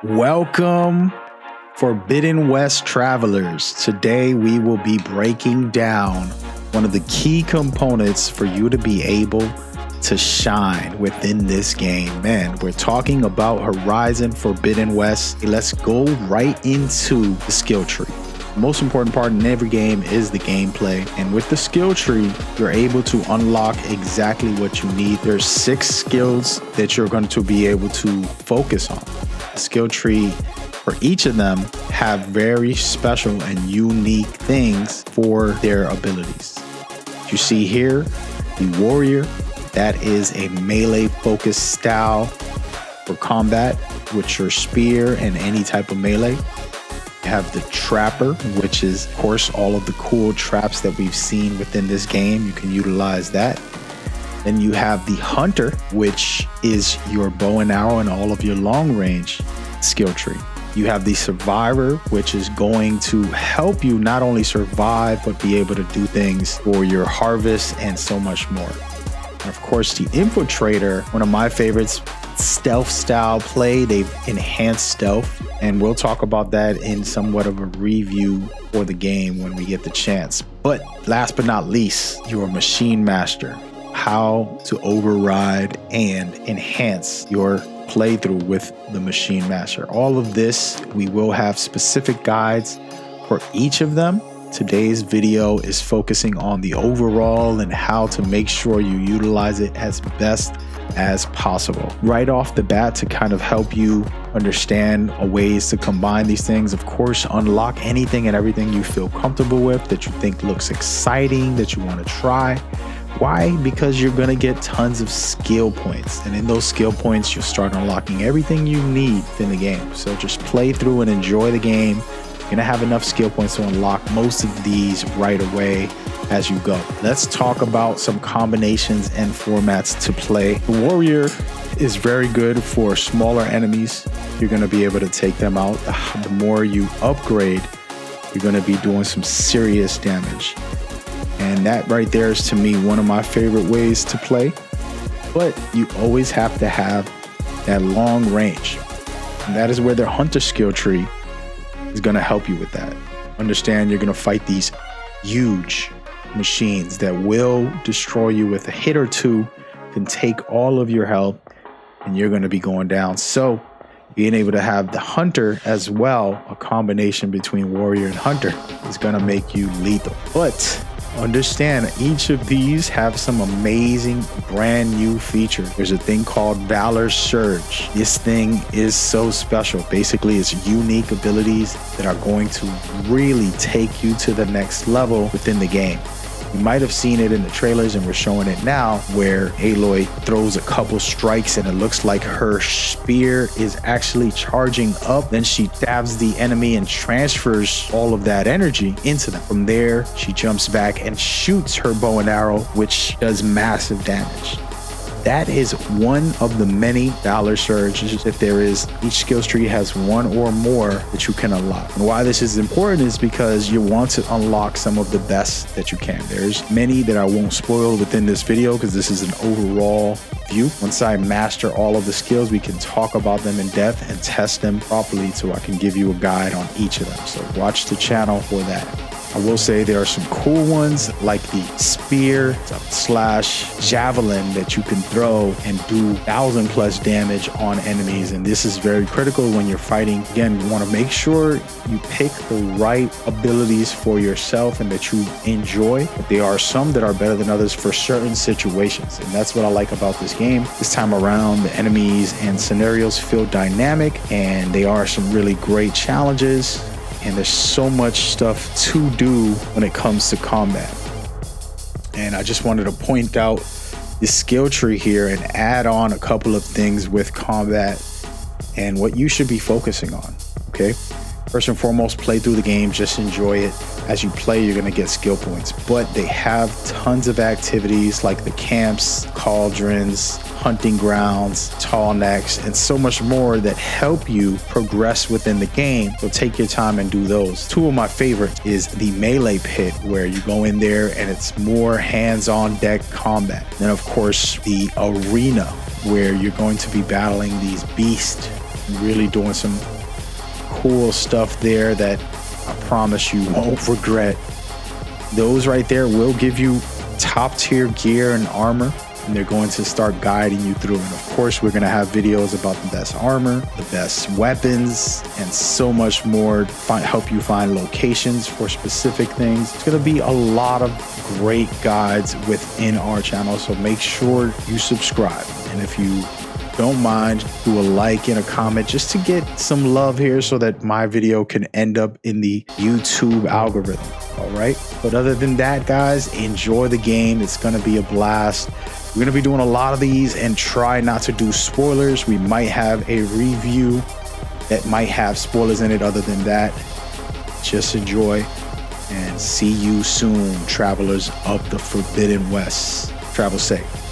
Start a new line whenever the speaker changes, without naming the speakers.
Welcome, Forbidden West travelers. Today we will be breaking down one of the key components for you to be able to shine within this game. Man, we're talking about Horizon Forbidden West. Let's go right into the skill tree. The most important part in every game is the gameplay, and with the skill tree you're able to unlock exactly what you need. There's 6 skills that you're going to be able to focus on. The skill tree for each of them have very special and unique things for their abilities. You see here the warrior, that is a melee focused style for combat with your spear and any type of melee. You have the trapper, which is of course all of the cool traps that we've seen within this game. You can utilize that. Then you have the hunter, which is your bow and arrow and all of your long range skill tree. You have the survivor, which is going to help you not only survive, but be able to do things for your harvest and so much more. And of course, the infiltrator, one of my favorites, stealth style play. They've enhanced stealth, and we'll talk about that in somewhat of a review for the game when we get the chance. But last but not least, your machine master. How to override and enhance your playthrough with the machine master. All of this, we will have specific guides for each of them. Today's video is focusing on the overall and how to make sure you utilize it as best as possible. Right off the bat, to kind of help you understand ways to combine these things, of course, unlock anything and everything you feel comfortable with, that you think looks exciting, that you want to try. Why? Because you're going to get tons of skill points, and in those skill points you'll start unlocking everything you need in the game. So just play through and enjoy the game. You're going to have enough skill points to unlock most of these right away as you go. Let's talk about some combinations and formats to play. The warrior is very good for smaller enemies. You're going to be able to take them out. The more you upgrade, you're going to be doing some serious damage. And that right there is, to me, one of my favorite ways to play. But you always have to have that long range. And that is where the hunter skill tree is going to help you with that. Understand you're going to fight these huge machines that will destroy you with a hit or two, can take all of your health, and you're going to be going down. So being able to have the hunter as well, a combination between warrior and hunter, is going to make you lethal. But understand, each of these have some amazing brand new features. There's a thing called Valor Surge. This thing is so special. Basically, it's unique abilities that are going to really take you to the next level within the game. You might have seen it in the trailers, and we're showing it now, where Aloy throws a couple strikes and it looks like her spear is actually charging up. Then she stabs the enemy and transfers all of that energy into them. From there, she jumps back and shoots her bow and arrow, which does massive damage. That is one of the many Valor Surges that there is. Each skills tree has one or more that you can unlock. And why this is important is because you want to unlock some of the best that you can. There's many that I won't spoil within this video because this is an overall view. Once I master all of the skills, we can talk about them in depth and test them properly, so I can give you a guide on each of them. So watch the channel for that. I will say there are some cool ones like the spear / javelin that you can throw and do 1,000+ damage on enemies. And this is very critical when you're fighting. Again, you want to make sure you pick the right abilities for yourself and that you enjoy. But there are some that are better than others for certain situations. And that's what I like about this game. This time around, the enemies and scenarios feel dynamic, and they are some really great challenges. And there's so much stuff to do when it comes to combat. And I just wanted to point out the skill tree here and add on a couple of things with combat and what you should be focusing on. Okay, first and foremost, play through the game, just enjoy it. As you play, you're going to get skill points, but they have tons of activities like the camps, cauldrons, hunting grounds, tall necks, and so much more that help you progress within the game. So take your time and do those. Two of my favorites is the melee pit, where you go in there and it's more hands-on deck combat. Then of course the arena, where you're going to be battling these beasts Really doing some cool stuff there that I promise you won't regret. Those right there will give you top tier gear and armor, and they're going to start guiding you through. And of course, we're going to have videos about the best armor, the best weapons, and so much more. Help you find locations for specific things. It's going to be a lot of great guides within our channel, so make sure you subscribe. And if you don't mind, do a like and a comment just to get some love here so that my video can end up in the YouTube algorithm. All right. But other than that, guys, enjoy the game. It's going to be a blast. We're going to be doing a lot of these and try not to do spoilers. We might have a review that might have spoilers in it. Other than that, just enjoy and see you soon, travelers of the Forbidden West. Travel safe.